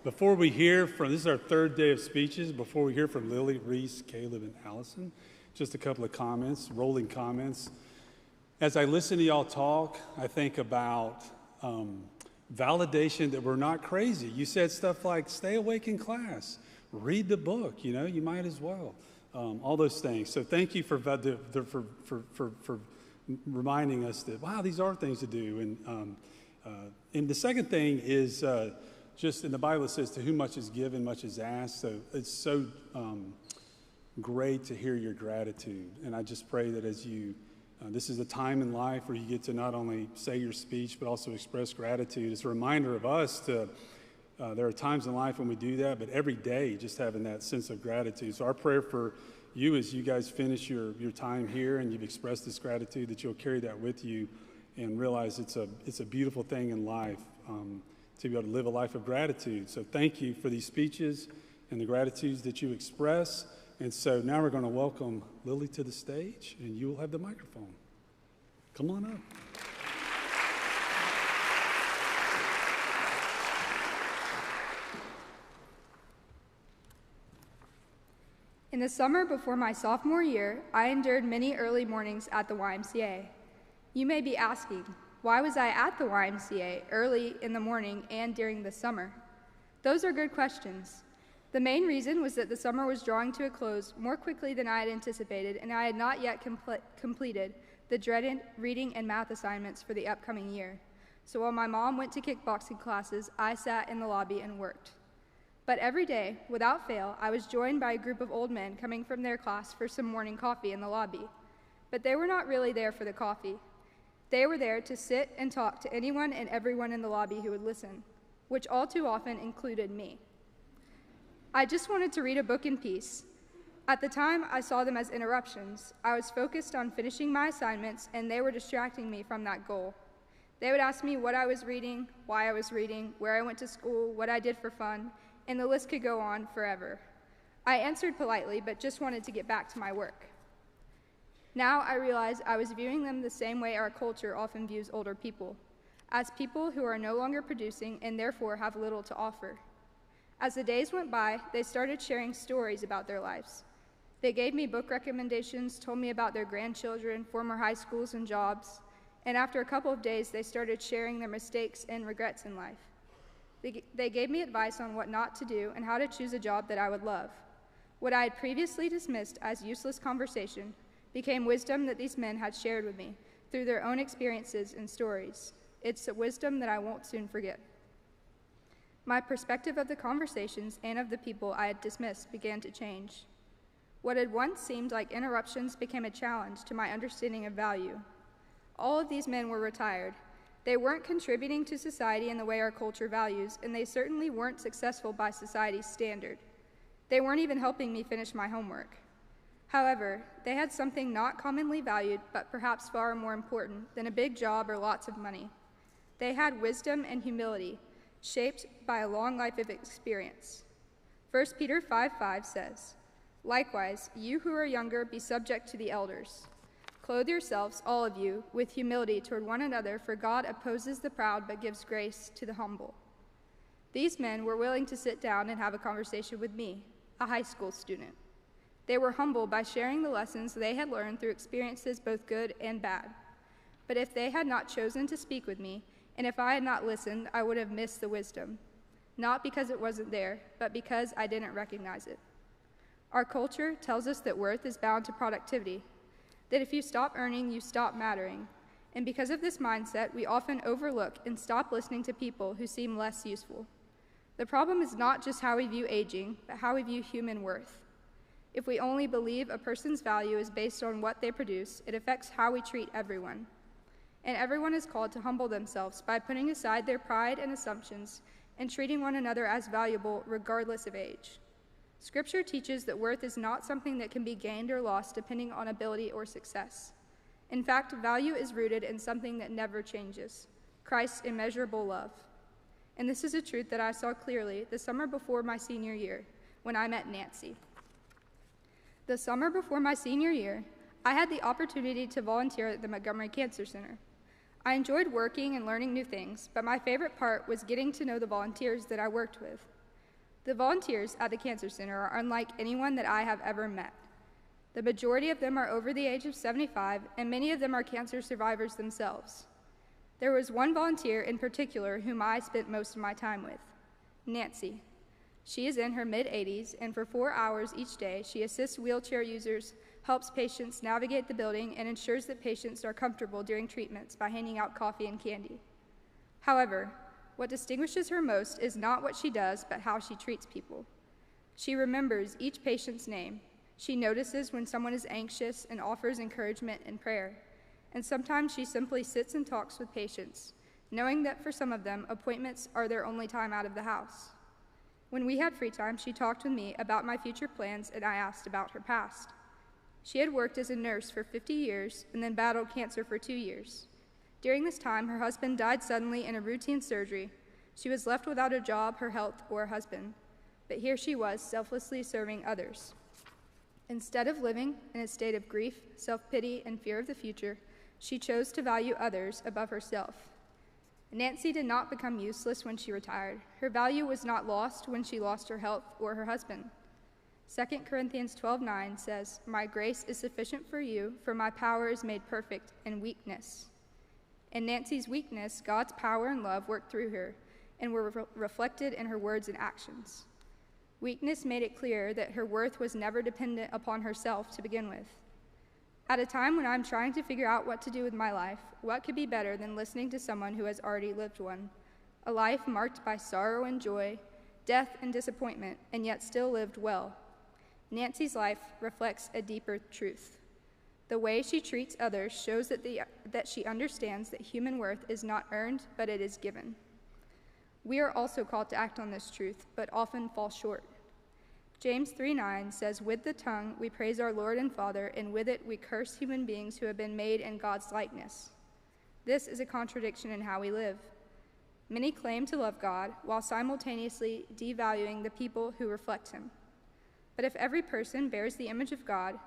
Before we hear from, this is our third day of speeches. Before we hear from Lily, Reese, Caleb, and Allison, just a couple of comments, rolling comments. As I listen to y'all talk, I think about validation that we're not crazy. You said stuff like, stay awake in class, read the book, you might as well. All those things. So thank you for reminding us that, wow, these are things to do. And the second thing is just in the Bible it says, to whom much is given, much is asked. So it's so great to hear your gratitude. And I just pray that as you, this is a time in life where you get to not only say your speech, but also express gratitude. It's a reminder of us to, there are times in life when we do that, but every day just having that sense of gratitude. So our prayer for you as you guys finish your time here and you've expressed this gratitude, that you'll carry that with you and realize it's a beautiful thing in life to be able to live a life of gratitude. So thank you for these speeches and the gratitudes that you express. And so now we're going to welcome Lily to the stage, and you will have the microphone. Come on up. In the summer before my sophomore year, I endured many early mornings at the YMCA. You may be asking, why was I at the YMCA early in the morning and during the summer? Those are good questions. The main reason was that the summer was drawing to a close more quickly than I had anticipated, and I had not yet completed the dreaded reading and math assignments for the upcoming year. So while my mom went to kickboxing classes, I sat in the lobby and worked. But every day, without fail, I was joined by a group of old men coming from their class for some morning coffee in the lobby. But they were not really there for the coffee. They were there to sit and talk to anyone and everyone in the lobby who would listen, which all too often included me. I just wanted to read a book in peace. At the time, I saw them as interruptions. I was focused on finishing my assignments, and they were distracting me from that goal. They would ask me what I was reading, why I was reading, where I went to school, what I did for fun, and the list could go on forever. I answered politely, but just wanted to get back to my work. Now I realize I was viewing them the same way our culture often views older people, as people who are no longer producing and therefore have little to offer. As the days went by, they started sharing stories about their lives. They gave me book recommendations, told me about their grandchildren, former high schools, and jobs, and after a couple of days, they started sharing their mistakes and regrets in life. They gave me advice on what not to do and how to choose a job that I would love. What I had previously dismissed as useless conversation became wisdom that these men had shared with me through their own experiences and stories. It's a wisdom that I won't soon forget. My perspective of the conversations and of the people I had dismissed began to change. What had once seemed like interruptions became a challenge to my understanding of value. All of these men were retired. They weren't contributing to society in the way our culture values, and they certainly weren't successful by society's standard. They weren't even helping me finish my homework. However, they had something not commonly valued, but perhaps far more important than a big job or lots of money. They had wisdom and humility, shaped by a long life of experience. 1 Peter 5:5 says, "Likewise, you who are younger, be subject to the elders. Clothe yourselves, all of you, with humility toward one another, for God opposes the proud but gives grace to the humble." These men were willing to sit down and have a conversation with me, a high school student. They were humble by sharing the lessons they had learned through experiences both good and bad. But if they had not chosen to speak with me, and if I had not listened, I would have missed the wisdom, not because it wasn't there, but because I didn't recognize it. Our culture tells us that worth is bound to productivity, that if you stop earning, you stop mattering. And because of this mindset, we often overlook and stop listening to people who seem less useful. The problem is not just how we view aging, but how we view human worth. If we only believe a person's value is based on what they produce, it affects how we treat everyone. And everyone is called to humble themselves by putting aside their pride and assumptions and treating one another as valuable regardless of age. Scripture teaches that worth is not something that can be gained or lost depending on ability or success. In fact, value is rooted in something that never changes, Christ's immeasurable love. And this is a truth that I saw clearly the summer before my senior year when I met Nancy. The summer before my senior year, I had the opportunity to volunteer at the Montgomery Cancer Center. I enjoyed working and learning new things, but my favorite part was getting to know the volunteers that I worked with. The volunteers at the Cancer Center are unlike anyone that I have ever met. The majority of them are over the age of 75, and many of them are cancer survivors themselves. There was one volunteer in particular whom I spent most of my time with, Nancy. She is in her mid-80s, and for 4 hours each day, she assists wheelchair users, helps patients navigate the building, and ensures that patients are comfortable during treatments by handing out coffee and candy. However, what distinguishes her most is not what she does, but how she treats people. She remembers each patient's name. She notices when someone is anxious and offers encouragement and prayer. And sometimes she simply sits and talks with patients, knowing that for some of them, appointments are their only time out of the house. When we had free time, she talked with me about my future plans, and I asked about her past. She had worked as a nurse for 50 years and then battled cancer for 2 years. During this time, her husband died suddenly in a routine surgery. She was left without a job, her health, or a husband. But here she was, selflessly serving others. Instead of living in a state of grief, self-pity, and fear of the future, she chose to value others above herself. Nancy did not become useless when she retired. Her value was not lost when she lost her health or her husband. 2 Corinthians 12:9 says, "My grace is sufficient for you, for my power is made perfect in weakness." In Nancy's weakness, God's power and love worked through her and were reflected in her words and actions. Weakness made it clear that her worth was never dependent upon herself to begin with. At a time when I'm trying to figure out what to do with my life, what could be better than listening to someone who has already lived one? A life marked by sorrow and joy, death and disappointment, and yet still lived well. Nancy's life reflects a deeper truth. The way she treats others shows that she understands that human worth is not earned, but it is given. We are also called to act on this truth, but often fall short. James 3:9 says, "With the tongue we praise our Lord and Father, and with it we curse human beings who have been made in God's likeness." This is a contradiction in how we live. Many claim to love God while simultaneously devaluing the people who reflect him. But if every person bears the image of God,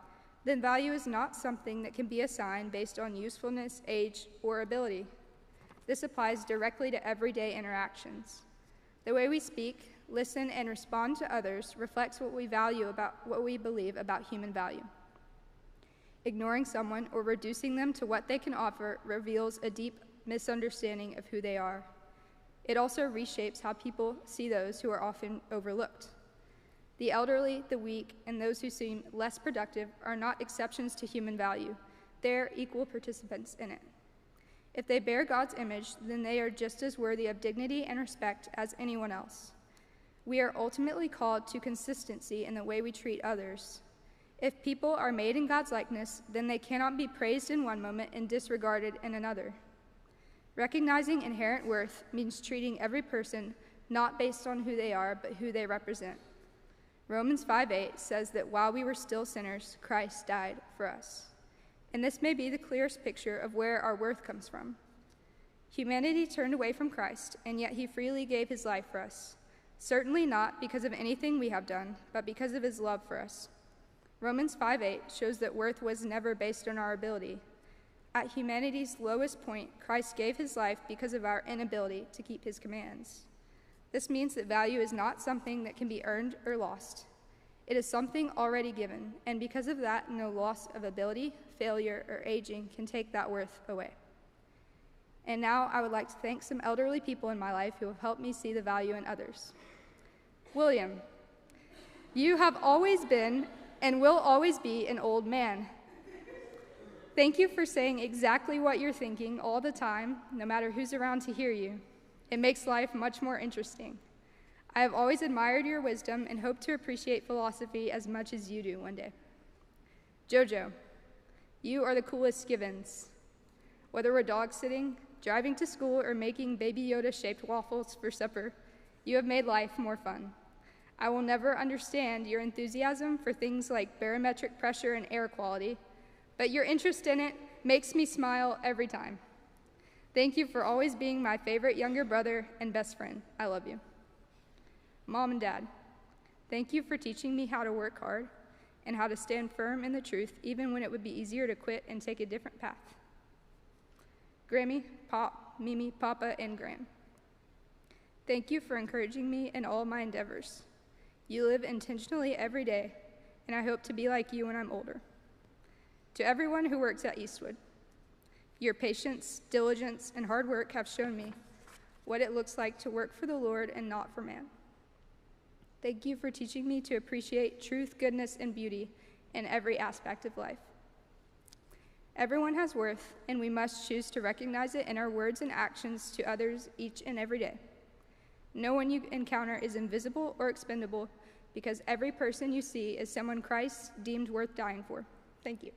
then value is not something that can be assigned based on usefulness, age, or ability. This applies directly to everyday interactions. The way we speak, listen, and respond to others reflects what we believe about human value. Ignoring someone or reducing them to what they can offer reveals a deep misunderstanding of who they are. It also reshapes how people see those who are often overlooked. The elderly, the weak, and those who seem less productive are not exceptions to human value. They are equal participants in it. If they bear God's image, then they are just as worthy of dignity and respect as anyone else. We are ultimately called to consistency in the way we treat others. If people are made in God's likeness, then they cannot be praised in one moment and disregarded in another. Recognizing inherent worth means treating every person not based on who they are, but who they represent. Romans 5:8 says that while we were still sinners, Christ died for us. And this may be the clearest picture of where our worth comes from. Humanity turned away from Christ, and yet he freely gave his life for us. Certainly not because of anything we have done, but because of his love for us. Romans 5:8 shows that worth was never based on our ability. At humanity's lowest point, Christ gave his life because of our inability to keep his commands. This means that value is not something that can be earned or lost. It is something already given, and because of that, no loss of ability, failure, or aging can take that worth away. And now I would like to thank some elderly people in my life who have helped me see the value in others. William, you have always been and will always be an old man. Thank you for saying exactly what you're thinking all the time, no matter who's around to hear you. It makes life much more interesting. I have always admired your wisdom and hope to appreciate philosophy as much as you do one day. Jojo, you are the coolest Skivens. Whether we're dog sitting, driving to school, or making Baby Yoda-shaped waffles for supper, you have made life more fun. I will never understand your enthusiasm for things like barometric pressure and air quality, but your interest in it makes me smile every time. Thank you for always being my favorite younger brother and best friend. I love you. Mom and Dad, thank you for teaching me how to work hard and how to stand firm in the truth, even when it would be easier to quit and take a different path. Grammy, Pop, Mimi, Papa, and Graham, thank you for encouraging me in all my endeavors. You live intentionally every day, and I hope to be like you when I'm older. To everyone who works at Eastwood, your patience, diligence, and hard work have shown me what it looks like to work for the Lord and not for man. Thank you for teaching me to appreciate truth, goodness, and beauty in every aspect of life. Everyone has worth, and we must choose to recognize it in our words and actions to others each and every day. No one you encounter is invisible or expendable, because every person you see is someone Christ deemed worth dying for. Thank you.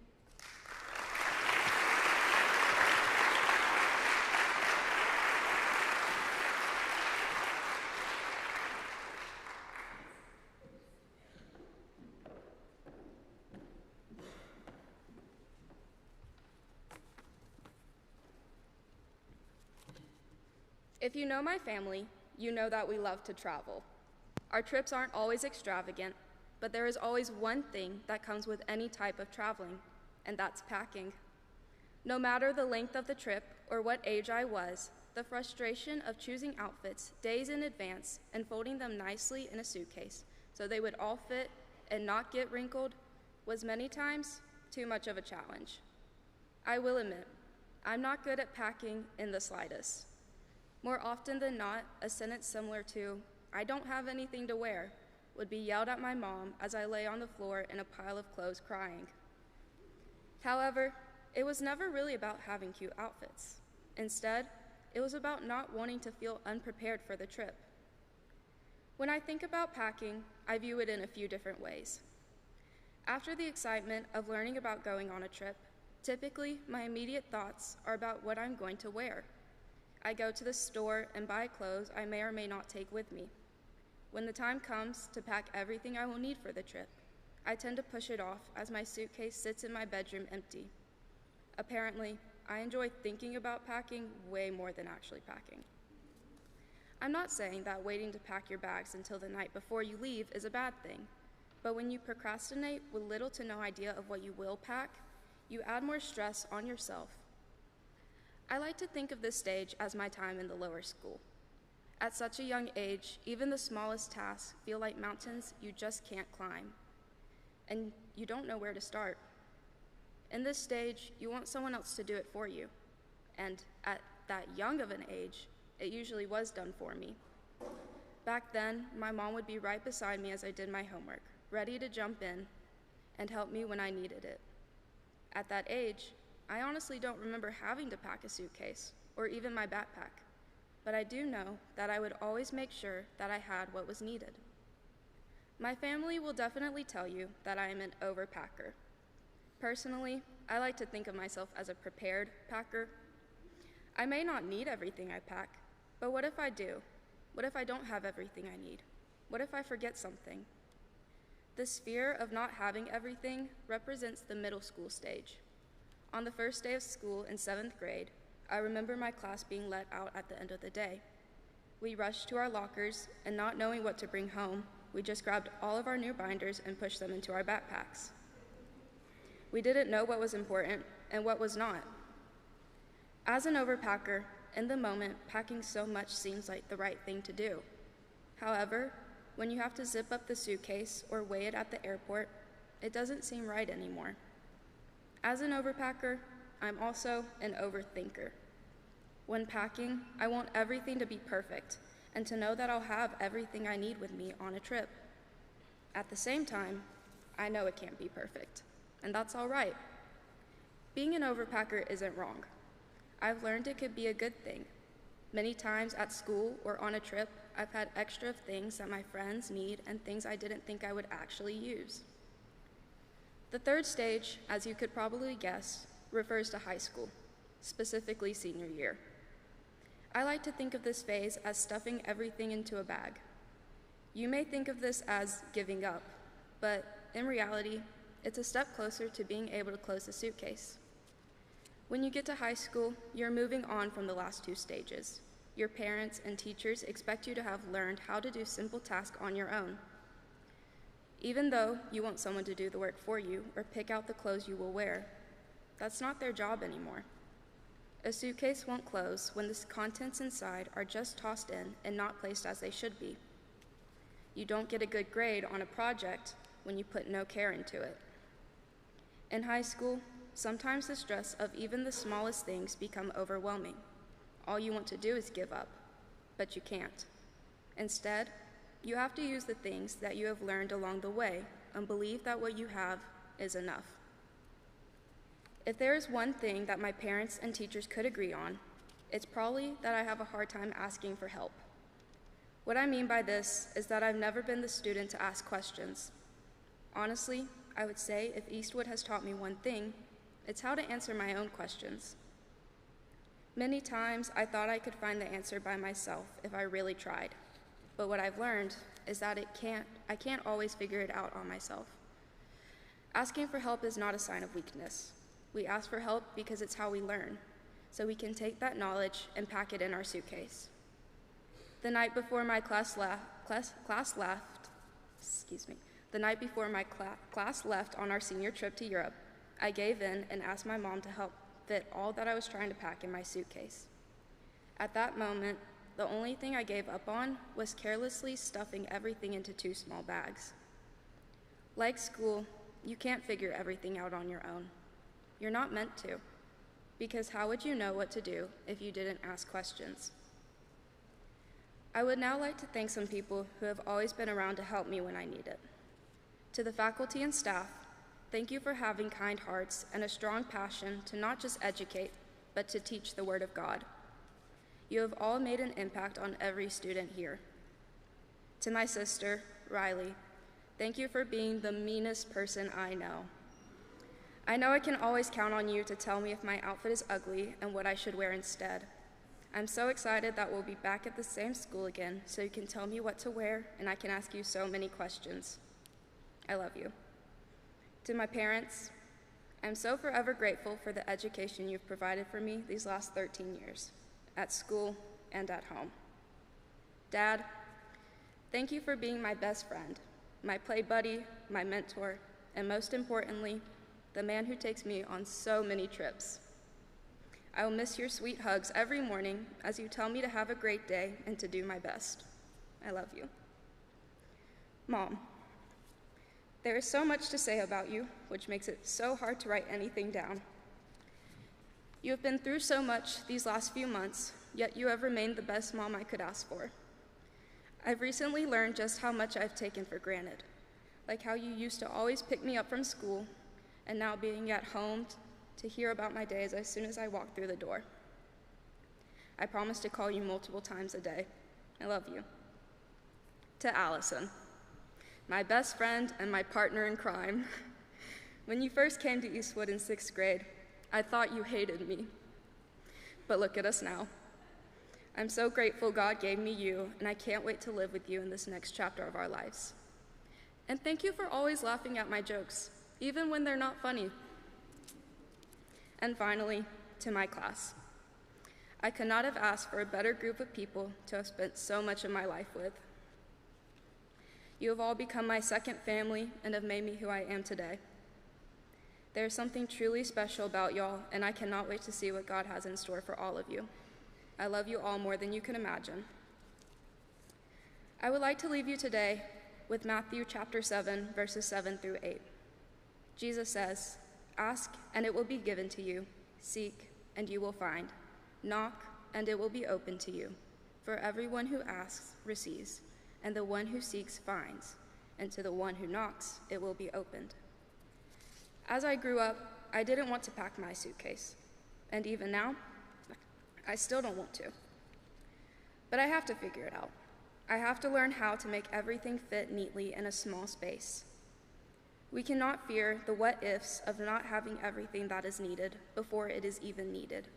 If you know my family, you know that we love to travel. Our trips aren't always extravagant, but there is always one thing that comes with any type of traveling, and that's packing. No matter the length of the trip or what age I was, the frustration of choosing outfits days in advance and folding them nicely in a suitcase so they would all fit and not get wrinkled was many times too much of a challenge. I will admit, I'm not good at packing in the slightest. More often than not, a sentence similar to, "I don't have anything to wear," would be yelled at my mom as I lay on the floor in a pile of clothes crying. However, it was never really about having cute outfits. Instead, it was about not wanting to feel unprepared for the trip. When I think about packing, I view it in a few different ways. After the excitement of learning about going on a trip, typically my immediate thoughts are about what I'm going to wear. I go to the store and buy clothes I may or may not take with me. When the time comes to pack everything I will need for the trip, I tend to push it off as my suitcase sits in my bedroom empty. Apparently, I enjoy thinking about packing way more than actually packing. I'm not saying that waiting to pack your bags until the night before you leave is a bad thing, but when you procrastinate with little to no idea of what you will pack, you add more stress on yourself. I like to think of this stage as my time in the lower school. At such a young age, even the smallest tasks feel like mountains you just can't climb, and you don't know where to start. In this stage, you want someone else to do it for you, and at that young of an age, it usually was done for me. Back then, my mom would be right beside me as I did my homework, ready to jump in and help me when I needed it. At that age, I honestly don't remember having to pack a suitcase or even my backpack, but I do know that I would always make sure that I had what was needed. My family will definitely tell you that I am an overpacker. Personally, I like to think of myself as a prepared packer. I may not need everything I pack, but what if I do? What if I don't have everything I need? What if I forget something? This fear of not having everything represents the middle school stage. On the first day of school in 7th grade, I remember my class being let out at the end of the day. We rushed to our lockers, and not knowing what to bring home, we just grabbed all of our new binders and pushed them into our backpacks. We didn't know what was important and what was not. As an overpacker, in the moment, packing so much seems like the right thing to do. However, when you have to zip up the suitcase or weigh it at the airport, it doesn't seem right anymore. As an overpacker, I'm also an overthinker. When packing, I want everything to be perfect and to know that I'll have everything I need with me on a trip. At the same time, I know it can't be perfect, and that's all right. Being an overpacker isn't wrong. I've learned it could be a good thing. Many times at school or on a trip, I've had extra things that my friends need and things I didn't think I would actually use. The third stage, as you could probably guess, refers to high school, specifically senior year. I like to think of this phase as stuffing everything into a bag. You may think of this as giving up, but in reality, it's a step closer to being able to close the suitcase. When you get to high school, you're moving on from the last two stages. Your parents and teachers expect you to have learned how to do simple tasks on your own. Even though you want someone to do the work for you or pick out the clothes you will wear, that's not their job anymore. A suitcase won't close when the contents inside are just tossed in and not placed as they should be. You don't get a good grade on a project when you put no care into it. In high school, sometimes the stress of even the smallest things become overwhelming. All you want to do is give up, but you can't. Instead, you have to use the things that you have learned along the way and believe that what you have is enough. If there is one thing that my parents and teachers could agree on, it's probably that I have a hard time asking for help. What I mean by this is that I've never been the student to ask questions. Honestly, I would say if Eastwood has taught me one thing, it's how to answer my own questions. Many times I thought I could find the answer by myself if I really tried, but what I've learned is that I can't always figure it out on myself. Asking for help is not a sign of weakness. We ask for help because it's how we learn, so we can take that knowledge and pack it in our suitcase. The night before my class left on our senior trip to Europe, I gave in and asked my mom to help fit all that I was trying to pack in my suitcase. At that moment, the only thing I gave up on was carelessly stuffing everything into 2 small bags. Like school, you can't figure everything out on your own. You're not meant to, because how would you know what to do if you didn't ask questions? I would now like to thank some people who have always been around to help me when I need it. To the faculty and staff, thank you for having kind hearts and a strong passion to not just educate, but to teach the Word of God. You have all made an impact on every student here. To my sister, Riley, thank you for being the meanest person I know. I know I can always count on you to tell me if my outfit is ugly and what I should wear instead. I'm so excited that we'll be back at the same school again so you can tell me what to wear and I can ask you so many questions. I love you. To my parents, I'm so forever grateful for the education you've provided for me these last 13 years, at school and at home. Dad, thank you for being my best friend, my play buddy, my mentor, and most importantly, the man who takes me on so many trips. I will miss your sweet hugs every morning as you tell me to have a great day and to do my best. I love you. Mom, there is so much to say about you, which makes it so hard to write anything down. You have been through so much these last few months, yet you have remained the best mom I could ask for. I've recently learned just how much I've taken for granted, like how you used to always pick me up from school, and now being at home to hear about my days as soon as I walk through the door. I promise to call you multiple times a day. I love you. To Allison, my best friend and my partner in crime. When you first came to Eastwood in 6th grade, I thought you hated me. But look at us now. I'm so grateful God gave me you, and I can't wait to live with you in this next chapter of our lives. And thank you for always laughing at my jokes, even when they're not funny. And finally, to my class. I could not have asked for a better group of people to have spent so much of my life with. You have all become my second family and have made me who I am today. There's something truly special about y'all, and I cannot wait to see what God has in store for all of you. I love you all more than you can imagine. I would like to leave you today with Matthew chapter 7, verses 7 through 8. Jesus says, "Ask, and it will be given to you. Seek, and you will find. Knock, and it will be opened to you. For everyone who asks receives, and the one who seeks finds, and to the one who knocks it will be opened." As I grew up, I didn't want to pack my suitcase, and even now, I still don't want to. But I have to figure it out. I have to learn how to make everything fit neatly in a small space. We cannot fear the what-ifs of not having everything that is needed before it is even needed.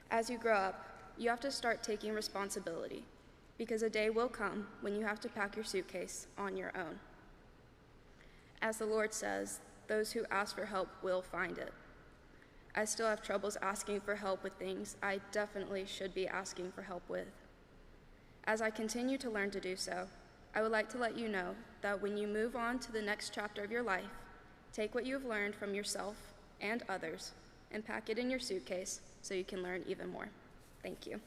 As you grow up, you have to start taking responsibility, because a day will come when you have to pack your suitcase on your own. As the Lord says, those who ask for help will find it. I still have troubles asking for help with things I definitely should be asking for help with. As I continue to learn to do so, I would like to let you know that when you move on to the next chapter of your life, take what you have learned from yourself and others and pack it in your suitcase so you can learn even more. Thank you.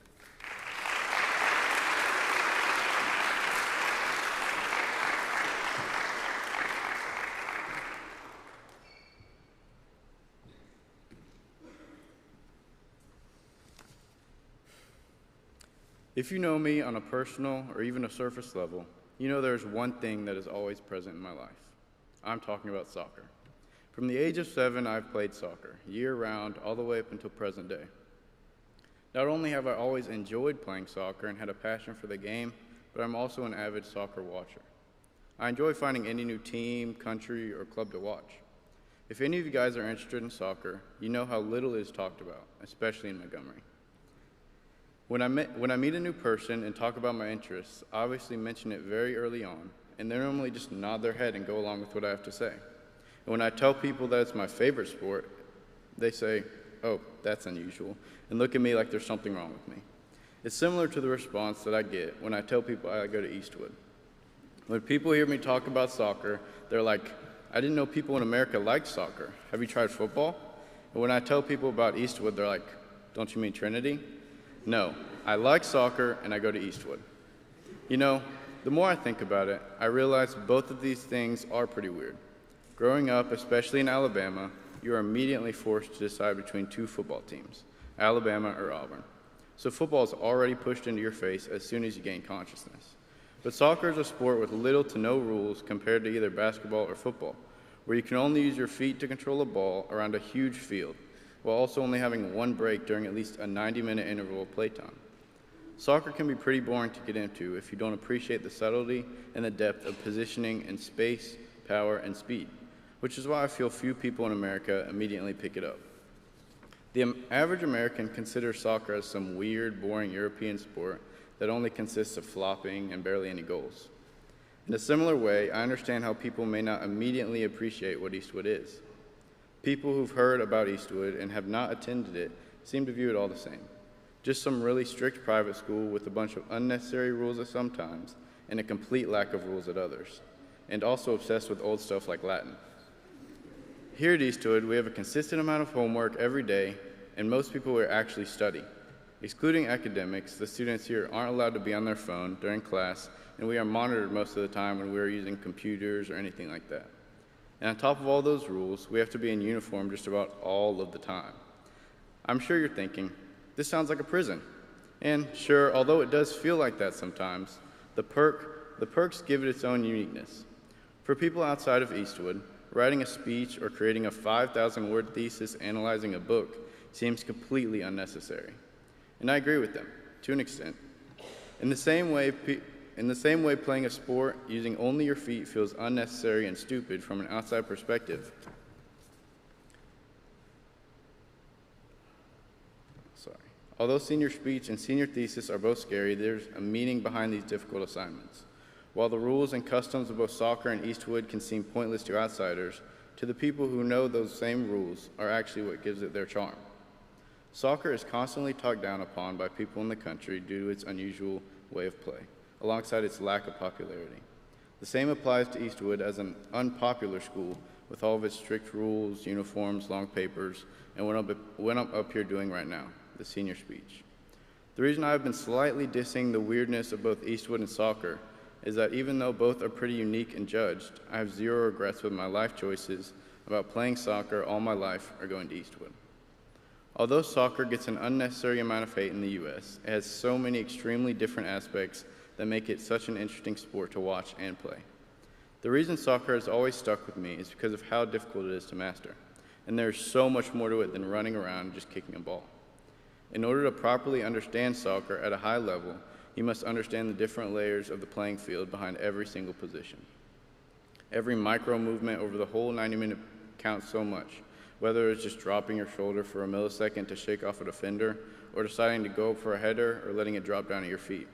If you know me on a personal or even a surface level, you know there's one thing that is always present in my life. I'm talking about soccer. From the age of 7, I've played soccer, year-round, all the way up until present day. Not only have I always enjoyed playing soccer and had a passion for the game, but I'm also an avid soccer watcher. I enjoy finding any new team, country, or club to watch. If any of you guys are interested in soccer, you know how little is talked about, especially in Montgomery. When I meet a new person and talk about my interests, I obviously mention it very early on, and they normally just nod their head and go along with what I have to say. And when I tell people that it's my favorite sport, they say, "Oh, that's unusual," and look at me like there's something wrong with me. It's similar to the response that I get when I tell people I go to Eastwood. When people hear me talk about soccer, they're like, "I didn't know people in America liked soccer. Have you tried football?" And when I tell people about Eastwood, they're like, "Don't you mean Trinity?" No, I like soccer and I go to Eastwood. You know, the more I think about it, I realize both of these things are pretty weird. Growing up, especially in Alabama, you are immediately forced to decide between 2 football teams, Alabama or Auburn. So football is already pushed into your face as soon as you gain consciousness. But soccer is a sport with little to no rules compared to either basketball or football, where you can only use your feet to control a ball around a huge field, while also only having one break during at least a 90-minute interval of playtime. Soccer can be pretty boring to get into if you don't appreciate the subtlety and the depth of positioning in space, power, and speed, which is why I feel few people in America immediately pick it up. The average American considers soccer as some weird, boring European sport that only consists of flopping and barely any goals. In a similar way, I understand how people may not immediately appreciate what Eastwood is. People who've heard about Eastwood and have not attended it seem to view it all the same. Just some really strict private school with a bunch of unnecessary rules at some times and a complete lack of rules at others, and also obsessed with old stuff like Latin. Here at Eastwood, we have a consistent amount of homework every day, and most people here actually study. Excluding academics, the students here aren't allowed to be on their phone during class, and we are monitored most of the time when we are using computers or anything like that. And on top of all those rules, we have to be in uniform just about all of the time. I'm sure you're thinking, this sounds like a prison. And sure, although it does feel like that sometimes, the perks give it its own uniqueness. For people outside of Eastwood, writing a speech or creating a 5,000-word thesis analyzing a book seems completely unnecessary. And I agree with them, to an extent. In the same way, playing a sport using only your feet feels unnecessary and stupid from an outside perspective. Although senior speech and senior thesis are both scary, there's a meaning behind these difficult assignments. While the rules and customs of both soccer and Eastwood can seem pointless to outsiders, to the people who know those same rules are actually what gives it their charm. Soccer is constantly talked down upon by people in the country due to its unusual way of play, alongside its lack of popularity. The same applies to Eastwood as an unpopular school with all of its strict rules, uniforms, long papers, and what I'm up here doing right now, the senior speech. The reason I've been slightly dissing the weirdness of both Eastwood and soccer is that even though both are pretty unique and judged, I have zero regrets with my life choices about playing soccer all my life or going to Eastwood. Although soccer gets an unnecessary amount of hate in the U.S., it has so many extremely different aspects that make it such an interesting sport to watch and play. The reason soccer has always stuck with me is because of how difficult it is to master, and there's so much more to it than running around and just kicking a ball. In order to properly understand soccer at a high level, you must understand the different layers of the playing field behind every single position. Every micro movement over the whole 90-minute counts so much, whether it's just dropping your shoulder for a millisecond to shake off a defender, or deciding to go for a header, or letting it drop down at your feet.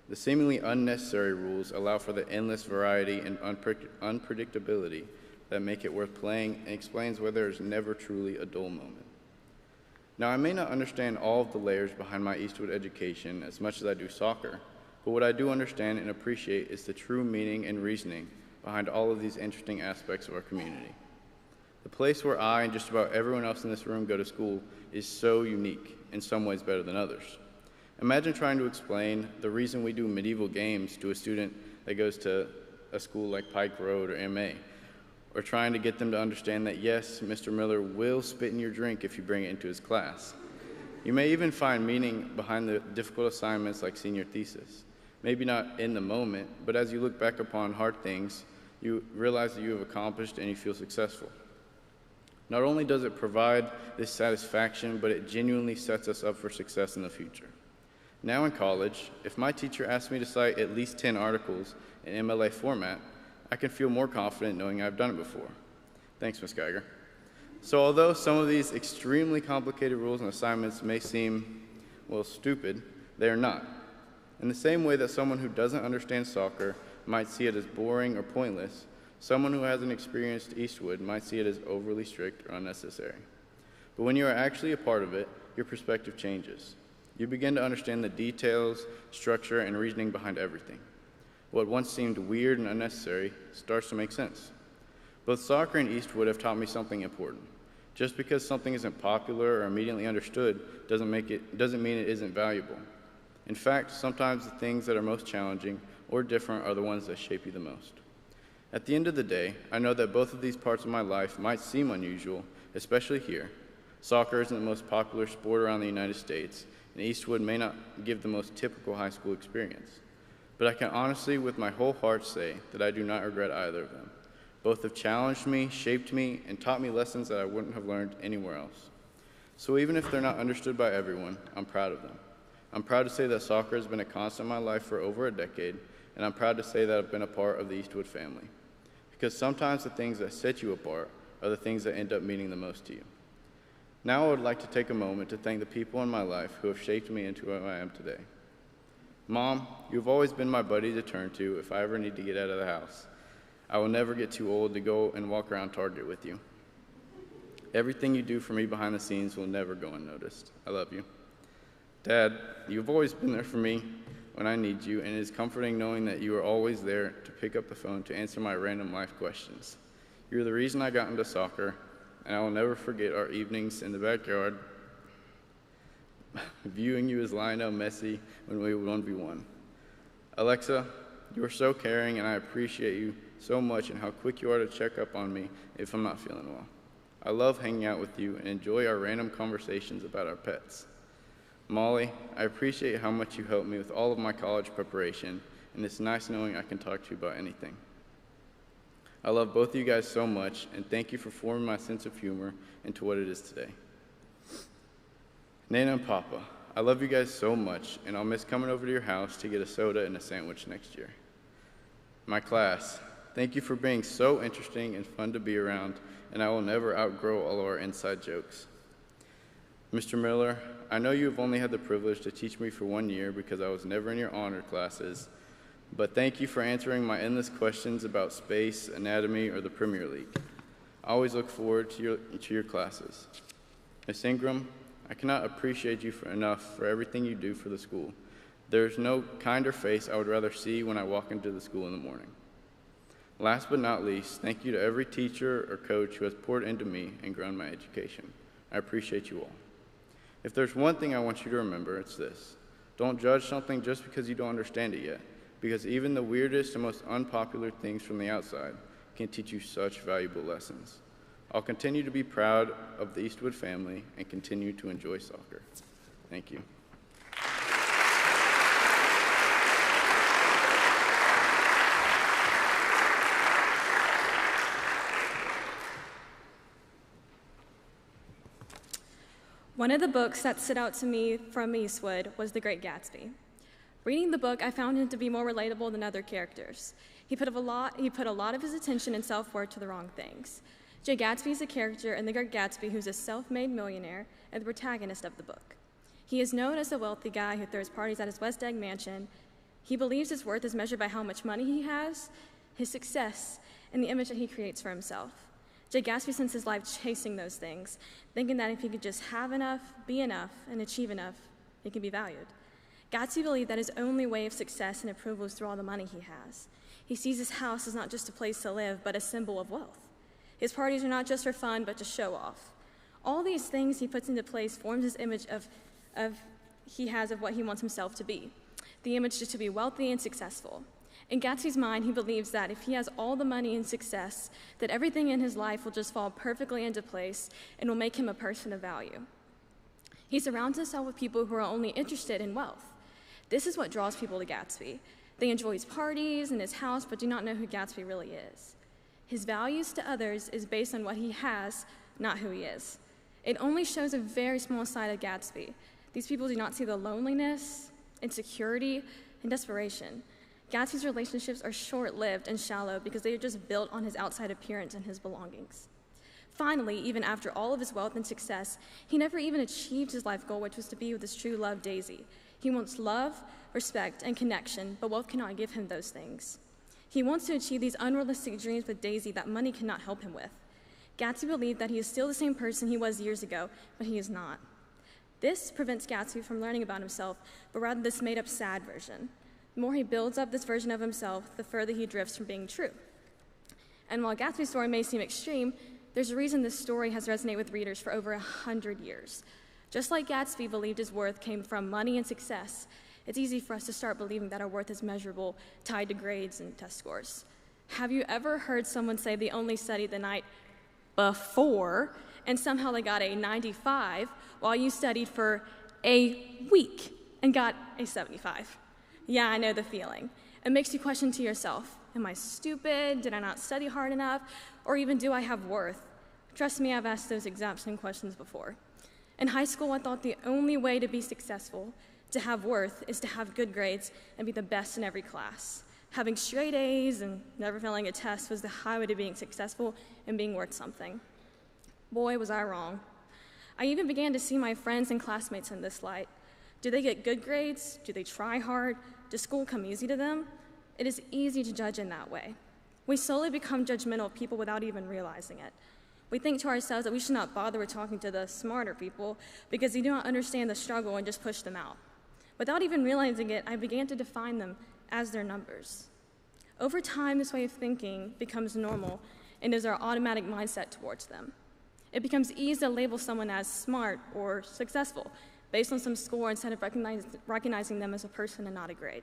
The seemingly unnecessary rules allow for the endless variety and unpredictability that make it worth playing and explains why there is never truly a dull moment. Now, I may not understand all of the layers behind my Eastwood education as much as I do soccer, but what I do understand and appreciate is the true meaning and reasoning behind all of these interesting aspects of our community. The place where I and just about everyone else in this room go to school is so unique, in some ways better than others. Imagine trying to explain the reason we do medieval games to a student that goes to a school like Pike Road or MA, or trying to get them to understand that yes, Mr. Miller will spit in your drink if you bring it into his class. You may even find meaning behind the difficult assignments like senior thesis. Maybe not in the moment, but as you look back upon hard things, you realize that you have accomplished and you feel successful. Not only does it provide this satisfaction, but it genuinely sets us up for success in the future. Now in college, if my teacher asks me to cite at least 10 articles in MLA format, I can feel more confident knowing I've done it before. Thanks, Ms. Geiger. So although some of these extremely complicated rules and assignments may seem, well, stupid, they are not. In the same way that someone who doesn't understand soccer might see it as boring or pointless, someone who hasn't experienced Eastwood might see it as overly strict or unnecessary. But when you are actually a part of it, your perspective changes. You begin to understand the details, structure, and reasoning behind everything. What once seemed weird and unnecessary starts to make sense. Both soccer and Eastwood have taught me something important. Just because something isn't popular or immediately understood doesn't mean it isn't valuable. In fact, sometimes the things that are most challenging or different are the ones that shape you the most. At the end of the day, I know that both of these parts of my life might seem unusual, especially here. Soccer isn't the most popular sport around the United States, and Eastwood may not give the most typical high school experience. But I can honestly, with my whole heart, say that I do not regret either of them. Both have challenged me, shaped me, and taught me lessons that I wouldn't have learned anywhere else. So even if they're not understood by everyone, I'm proud of them. I'm proud to say that soccer has been a constant in my life for over a decade, and I'm proud to say that I've been a part of the Eastwood family. Because sometimes the things that set you apart are the things that end up meaning the most to you. Now I would like to take a moment to thank the people in my life who have shaped me into who I am today. Mom, you've always been my buddy to turn to if I ever need to get out of the house. I will never get too old to go and walk around Target with you. Everything you do for me behind the scenes will never go unnoticed. I love you. Dad, you've always been there for me when I need you, and it is comforting knowing that you are always there to pick up the phone to answer my random life questions. You're the reason I got into soccer, and I will never forget our evenings in the backyard viewing you as Lionel Messi when we would 1v1. Alexa, you are so caring, and I appreciate you so much and how quick you are to check up on me if I'm not feeling well. I love hanging out with you and enjoy our random conversations about our pets. Molly, I appreciate how much you helped me with all of my college preparation, and it's nice knowing I can talk to you about anything. I love both of you guys so much, and thank you for forming my sense of humor into what it is today. Nana and Papa, I love you guys so much, and I'll miss coming over to your house to get a soda and a sandwich next year. My class, thank you for being so interesting and fun to be around, and I will never outgrow all of our inside jokes. Mr. Miller, I know you have only had the privilege to teach me for 1 year because I was never in your honor classes, but thank you for answering my endless questions about space, anatomy, or the Premier League. I always look forward to your classes. Ms. Ingram, I cannot appreciate you enough for everything you do for the school. There's no kinder face I would rather see when I walk into the school in the morning. Last but not least, thank you to every teacher or coach who has poured into me and grown my education. I appreciate you all. If there's one thing I want you to remember, it's this. Don't judge something just because you don't understand it yet, because even the weirdest and most unpopular things from the outside can teach you such valuable lessons. I'll continue to be proud of the Eastwood family and continue to enjoy soccer. Thank you. One of the books that stood out to me from Eastwood was The Great Gatsby. Reading the book, I found him to be more relatable than other characters. He put a lot of his attention and self-worth to the wrong things. Jay Gatsby is a character in The Great Gatsby who's a self-made millionaire and the protagonist of the book. He is known as a wealthy guy who throws parties at his West Egg mansion. He believes his worth is measured by how much money he has, his success, and the image that he creates for himself. Jay Gatsby spends his life chasing those things, thinking that if he could just have enough, be enough, and achieve enough, he can be valued. Gatsby believed that his only way of success and approval is through all the money he has. He sees his house as not just a place to live, but a symbol of wealth. His parties are not just for fun, but to show off. All these things he puts into place forms his image of what he wants himself to be, the image just to be wealthy and successful. In Gatsby's mind, he believes that if he has all the money and success, that everything in his life will just fall perfectly into place and will make him a person of value. He surrounds himself with people who are only interested in wealth. This is what draws people to Gatsby. They enjoy his parties and his house, but do not know who Gatsby really is. His values to others is based on what he has, not who he is. It only shows a very small side of Gatsby. These people do not see the loneliness, insecurity, and desperation. Gatsby's relationships are short-lived and shallow because they are just built on his outside appearance and his belongings. Finally, even after all of his wealth and success, he never even achieved his life goal, which was to be with his true love, Daisy. He wants love, respect, and connection, but wealth cannot give him those things. He wants to achieve these unrealistic dreams with Daisy that money cannot help him with. Gatsby believed that he is still the same person he was years ago, but he is not. This prevents Gatsby from learning about himself, but rather this made-up sad version. The more he builds up this version of himself, the further he drifts from being true. And while Gatsby's story may seem extreme, there's a reason this story has resonated with readers for over 100 years. Just like Gatsby believed his worth came from money and success, it's easy for us to start believing that our worth is measurable, tied to grades and test scores. Have you ever heard someone say they only studied the night before and somehow they got a 95 while you studied for a week and got a 75? Yeah, I know the feeling. It makes you question to yourself, am I stupid? Did I not study hard enough? Or even do I have worth? Trust me, I've asked those exact same questions before. In high school, I thought the only way to be successful, to have worth, is to have good grades and be the best in every class. Having straight A's and never failing a test was the highway to being successful and being worth something. Boy, was I wrong. I even began to see my friends and classmates in this light. Do they get good grades? Do they try hard? Does school come easy to them? It is easy to judge in that way. We slowly become judgmental of people without even realizing it. We think to ourselves that we should not bother with talking to the smarter people because they do not understand the struggle and just push them out. Without even realizing it, I began to define them as their numbers. Over time, this way of thinking becomes normal and is our automatic mindset towards them. It becomes easy to label someone as smart or successful based on some score instead of recognizing them as a person and not a grade.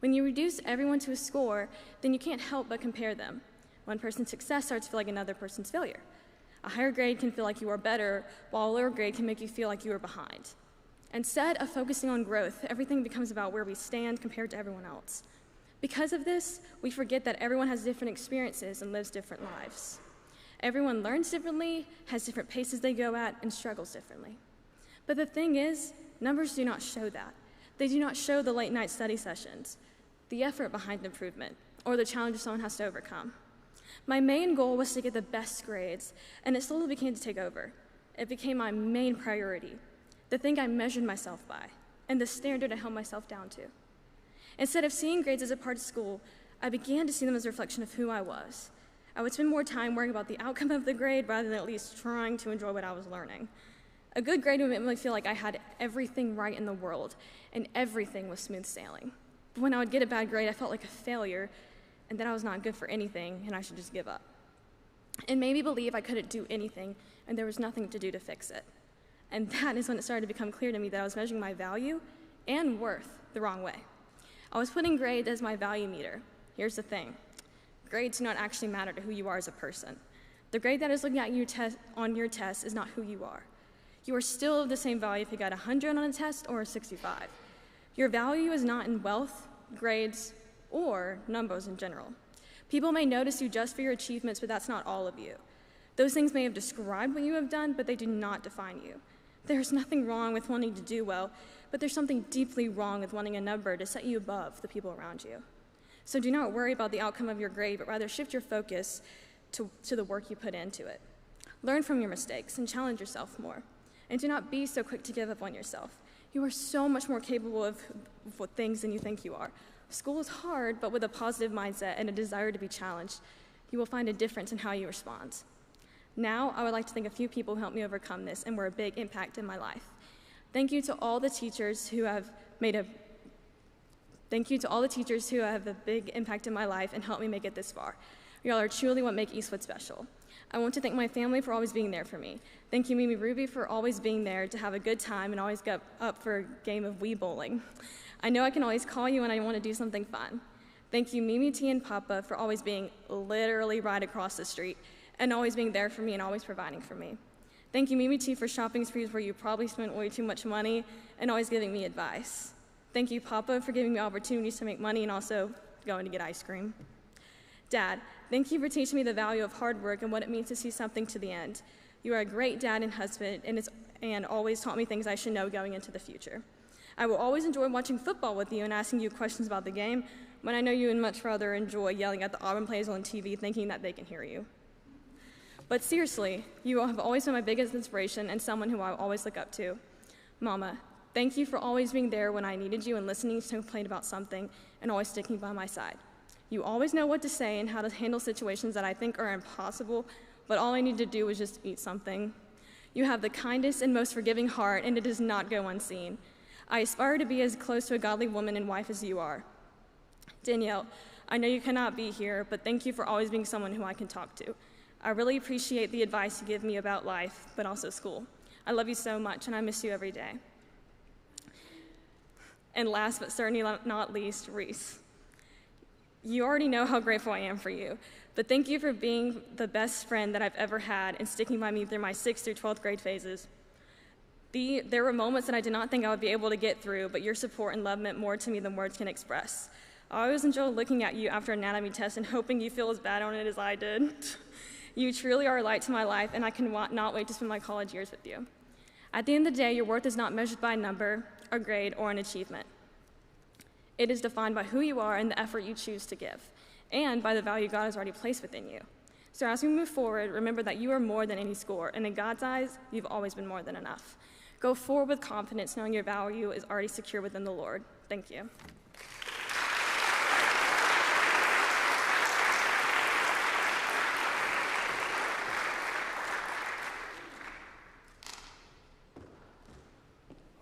When you reduce everyone to a score, then you can't help but compare them. One person's success starts to feel like another person's failure. A higher grade can feel like you are better, while a lower grade can make you feel like you are behind. Instead of focusing on growth, everything becomes about where we stand compared to everyone else. Because of this, we forget that everyone has different experiences and lives different lives. Everyone learns differently, has different paces they go at, and struggles differently. But the thing is, numbers do not show that. They do not show the late-night study sessions, the effort behind improvement, or the challenges someone has to overcome. My main goal was to get the best grades, and it slowly began to take over. It became my main priority, the thing I measured myself by, and the standard I held myself down to. Instead of seeing grades as a part of school, I began to see them as a reflection of who I was. I would spend more time worrying about the outcome of the grade rather than at least trying to enjoy what I was learning. A good grade would make me feel like I had everything right in the world, and everything was smooth sailing. But when I would get a bad grade, I felt like a failure, and that I was not good for anything, and I should just give up. It made me believe I couldn't do anything, and there was nothing to do to fix it. And that is when it started to become clear to me that I was measuring my value and worth the wrong way. I was putting grades as my value meter. Here's the thing. Grades do not actually matter to who you are as a person. The grade that is looking at on your test is not who you are. You are still of the same value if you got 100 on a test or a 65. Your value is not in wealth, grades, or numbers in general. People may notice you just for your achievements, but that's not all of you. Those things may have described what you have done, but they do not define you. There's nothing wrong with wanting to do well, but there's something deeply wrong with wanting a number to set you above the people around you. So do not worry about the outcome of your grade, but rather shift your focus to the work you put into it. Learn from your mistakes and challenge yourself more. And do not be so quick to give up on yourself. You are so much more capable of things than you think you are. School is hard, but with a positive mindset and a desire to be challenged, you will find a difference in how you respond. Now, I would like to thank a few people who helped me overcome this and were a big impact in my life. Thank you to all the teachers who have a big impact in my life and helped me make it this far. Y'all are truly what make Eastwood special. I want to thank my family for always being there for me. Thank you, Mimi Ruby, for always being there to have a good time and always get up for a game of Wii bowling. I know I can always call you when I want to do something fun. Thank you, Mimi T and Papa, for always being literally right across the street and always being there for me and always providing for me. Thank you, Mimi T, for shopping sprees where you probably spent way too much money and always giving me advice. Thank you, Papa, for giving me opportunities to make money and also going to get ice cream. Dad, thank you for teaching me the value of hard work and what it means to see something to the end. You are a great dad and husband and always taught me things I should know going into the future. I will always enjoy watching football with you and asking you questions about the game, but I know you would much rather enjoy yelling at the Auburn players on TV thinking that they can hear you. But seriously, you have always been my biggest inspiration and someone who I always look up to. Mama, thank you for always being there when I needed you and listening to complain about something and always sticking by my side. You always know what to say and how to handle situations that I think are impossible, but all I need to do is just eat something. You have the kindest and most forgiving heart, and it does not go unseen. I aspire to be as close to a godly woman and wife as you are. Danielle, I know you cannot be here, but thank you for always being someone who I can talk to. I really appreciate the advice you give me about life, but also school. I love you so much, and I miss you every day. And last but certainly not least, Reese. You already know how grateful I am for you, but thank you for being the best friend that I've ever had and sticking by me through my 6th through 12th grade phases. There were moments that I did not think I would be able to get through, but your support and love meant more to me than words can express. I always enjoy looking at you after anatomy tests and hoping you feel as bad on it as I did. You truly are a light to my life, and I cannot wait to spend my college years with you. At the end of the day, your worth is not measured by a number, a grade, or an achievement. It is defined by who you are and the effort you choose to give, and by the value God has already placed within you. So as we move forward, remember that you are more than any score, and in God's eyes, you've always been more than enough. Go forward with confidence, knowing your value is already secure within the Lord. Thank you.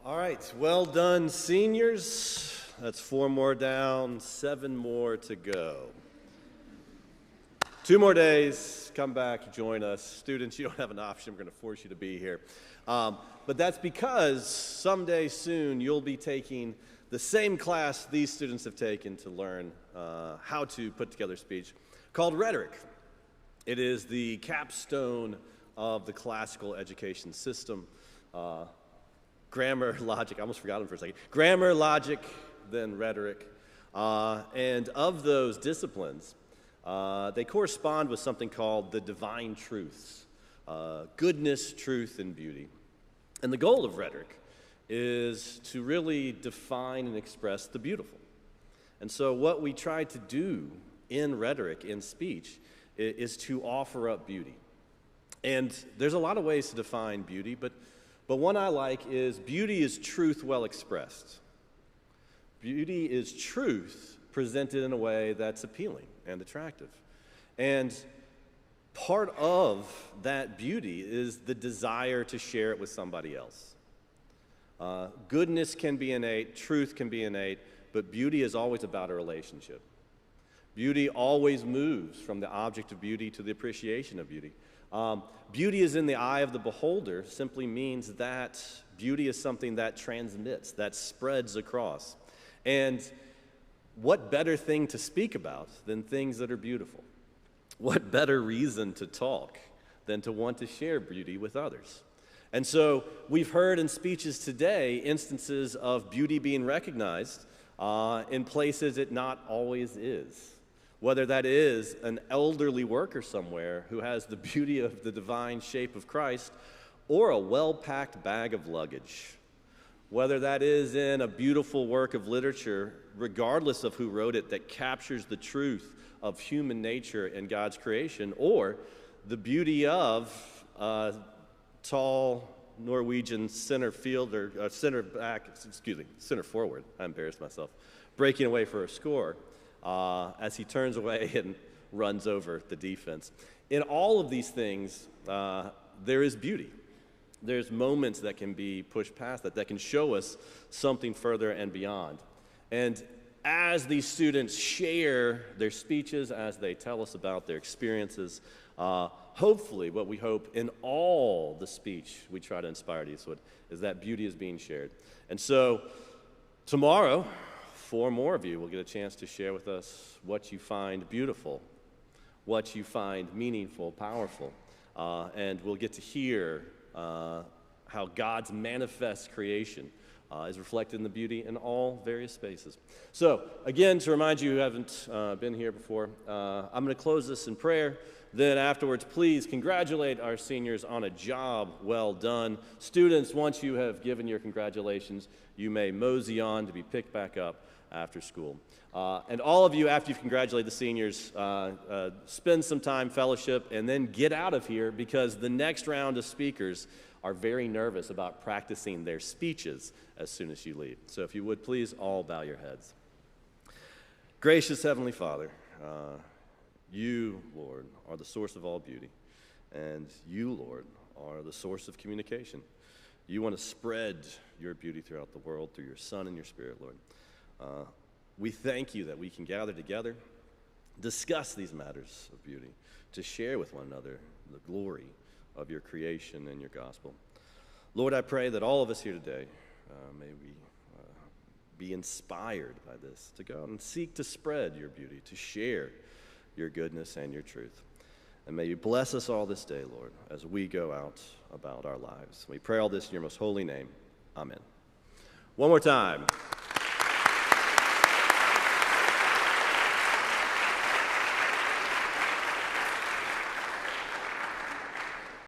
All right, well done, seniors. That's 4 more down, 7 more to go. 2 more days, come back, join us. Students, you don't have an option. We're going to force you to be here. But that's because someday soon you'll be taking the same class these students have taken to learn how to put together speech, called rhetoric. It is the capstone of the classical education system. Grammar, logic, I almost forgot them for a second. Grammar, logic, then rhetoric. And of those disciplines, they correspond with something called the divine truths, goodness, truth, and beauty. And the goal of rhetoric is to really define and express the beautiful. And so what we try to do in rhetoric, in speech, is to offer up beauty. And there's a lot of ways to define beauty, but one I like is beauty is truth well expressed. Beauty is truth presented in a way that's appealing and attractive. And part of that beauty is the desire to share it with somebody else. Goodness can be innate, truth can be innate, but beauty is always about a relationship. Beauty always moves from the object of beauty to the appreciation of beauty. Beauty is in the eye of the beholder simply means that beauty is something that transmits, that spreads across. And what better thing to speak about than things that are beautiful? What better reason to talk than to want to share beauty with others? And so we've heard in speeches today instances of beauty being recognized in places it not always is. Whether that is an elderly worker somewhere who has the beauty of the divine shape of Christ, or a well-packed bag of luggage. Whether that is in a beautiful work of literature, regardless of who wrote it, that captures the truth of human nature and God's creation, or the beauty of a tall Norwegian center forward, I embarrassed myself, breaking away for a score. As he turns away and runs over the defense. In all of these things, there is beauty. There's moments that can be pushed past that can show us something further and beyond. And as these students share their speeches, as they tell us about their experiences, hopefully what we hope in all the speech we try to inspire at Eastwood is that beauty is being shared. And so tomorrow, 4 more of you will get a chance to share with us what you find beautiful, what you find meaningful, powerful, and we'll get to hear how God's manifest creation is reflected in the beauty in all various spaces. So, again, to remind you who haven't been here before, I'm going to close this in prayer. Then afterwards, please congratulate our seniors on a job well done. Students, once you have given your congratulations, you may mosey on to be picked back up after school. And all of you, after you've congratulated the seniors, spend some time fellowship and then get out of here, because the next round of speakers are very nervous about practicing their speeches as soon as you leave. So if you would, please all bow your heads. Gracious Heavenly Father, you, Lord, are the source of all beauty, and you, Lord, are the source of communication. You want to spread your beauty throughout the world through your Son and your Spirit, Lord. We thank you that we can gather together, discuss these matters of beauty, to share with one another the glory of your creation and your gospel. Lord, I pray that all of us here today, may we be inspired by this, to go out and seek to spread your beauty, to share your goodness and your truth. And may you bless us all this day, Lord, as we go out about our lives. We pray all this in your most holy name. Amen. One more time.